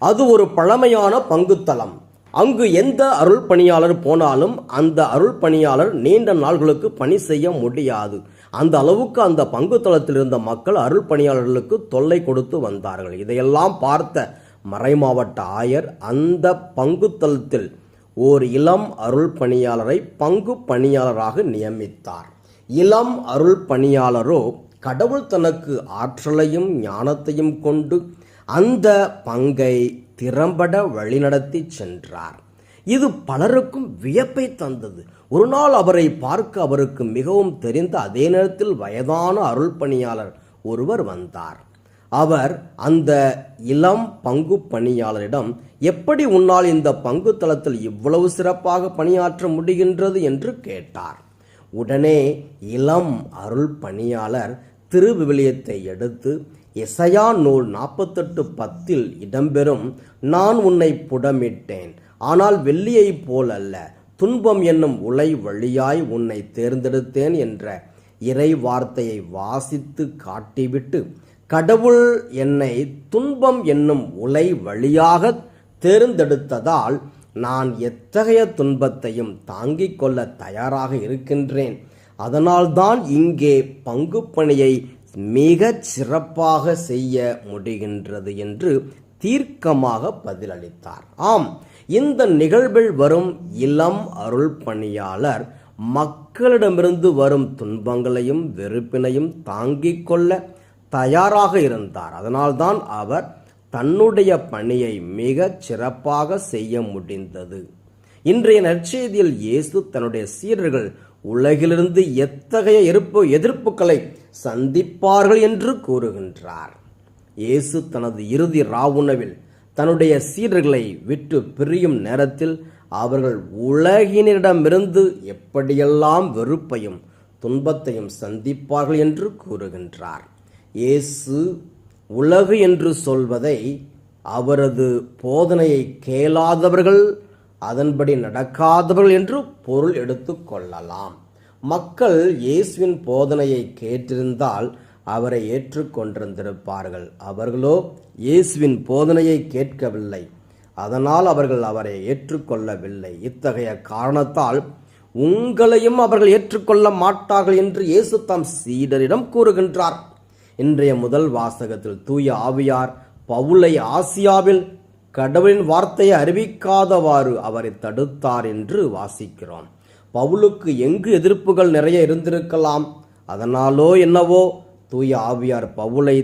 அது ஒரு பழமையான பங்குத்தலம். அங்கு எந்த அருள் பணியாளர் போனாலும் அந்த அருள் பணியாளர் நீண்ட நாள்களுக்கு பணி செய்ய முடியாது. அந்த அளவுக்கு அந்த பங்குத்தலத்தில் இருந்த மக்கள் அருள் பணியாளர்களுக்கு தொல்லை கொடுத்து வந்தார்கள். இதையெல்லாம் பார்த்த மறைமாவட்ட ஆயர் அந்த பங்குத்தலத்தில் ஓர் இளம் அருள் பணியாளரை பங்கு பணியாளராக நியமித்தார். இளம் அருள் பணியாளரோ கடவுள் தனக்கு ஆற்றலையும் ஞானத்தையும் கொண்டு அந்த பங்கை திறம்பட வழிநடத்தி சென்றார். இது பலருக்கும் வியப்பை தந்தது. ஒரு நாள் அவரை பார்க்க அவருக்கு மிகவும் தெரிந்த அதே நேரத்தில் வயதான அருள் பணியாளர் ஒருவர் வந்தார். அவர் அந்த இளம் பங்கு பணியாளரிடம், எப்படி உன்னால் இந்த பங்கு தளத்தில் இவ்வளவு சிறப்பாக பணியாற்ற முடிகின்றது என்று கேட்டார். உடனே இளம் அருள் பணியாளர் திருவிவிலியத்தை எடுத்து எசையா நூல் 48:10 இடம்பெறும், நான் உன்னை புடமிட்டேன், ஆனால் வெள்ளியைப் போல் அல்ல, துன்பம் என்னும் உலை வழியாய் உன்னை தேர்ந்தெடுத்தேன் என்ற இறை வார்த்தையை வாசித்து காட்டிவிட்டு, கடவுள் என்னை துன்பம் என்னும் உலை வழியாக தேர்ந்தெடுத்ததால் நான் எத்தகைய துன்பத்தையும் தாங்கிக் கொள்ள தயாராக இருக்கின்றேன். அதனால்தான் இங்கே பங்கு பணியை மிகச் சிறப்பாக செய்ய முடிகின்றது என்று தீர்க்கமாக பதிலளித்தார். ஆம், இந்த நிகழ்வில் வரும் இளம் அருள் பணியாளர் மக்களிடமிருந்து வரும் துன்பங்களையும் வெறுப்பினையும் தாங்கிக் கொள்ள தயாராக இருந்தார். அதனால்தான் அவர் தன்னுடைய பணியை மிகச் சிறப்பாக செய்ய முடிந்தது. இன்றைய நற்செய்தியில் இயேசு தன்னுடைய சீடர்கள் உலகிலிருந்து எத்தகைய எதிர்ப்புகளை சந்திப்பார்கள் என்று கூறுகின்றார். இயேசு தனது இறுதி ராவுணவில் தன்னுடைய சீடர்களை விட்டு பிரியும் நேரத்தில் அவர்கள் உலகினரிடமிருந்து எப்படியெல்லாம் வெறுப்பையும் துன்பத்தையும் சந்திப்பார்கள் என்று கூறுகின்றார். இயேசு உலகு என்று சொல்வதை அவரது போதனையை கேளாதவர்கள், அதன்படி நடக்காதவர்கள் என்று பொருள் எடுத்து கொள்ளலாம். மக்கள் இயேசுவின் போதனையை கேட்டிருந்தால் அவரை ஏற்றுக்கொண்டிருந்திருப்பார்கள். அவர்களோ இயேசுவின் போதனையை கேட்கவில்லை, அதனால் அவர்கள் அவரை ஏற்றுக்கொள்ளவில்லை. இத்தகைய காரணத்தால் உங்களையும் அவர்கள் ஏற்றுக்கொள்ள மாட்டார்கள் என்று இயேசு தம் சீடரிடம் கூறுகின்றார். இன்றைய முதல் வாசகத்தில் தூய ஆவியார் பவுலை ஆசியாவில் கடவுளின் வார்த்தையை அறிவிக்காதவாறு அவரை தடுத்தார் என்று வாசிக்கிறோம். பவுலுக்கு எங்கு எதிர்ப்புகள் நிறைய இருந்திருக்கலாம். அதனாலோ என்னவோ தூய ஆவியார் பவுலை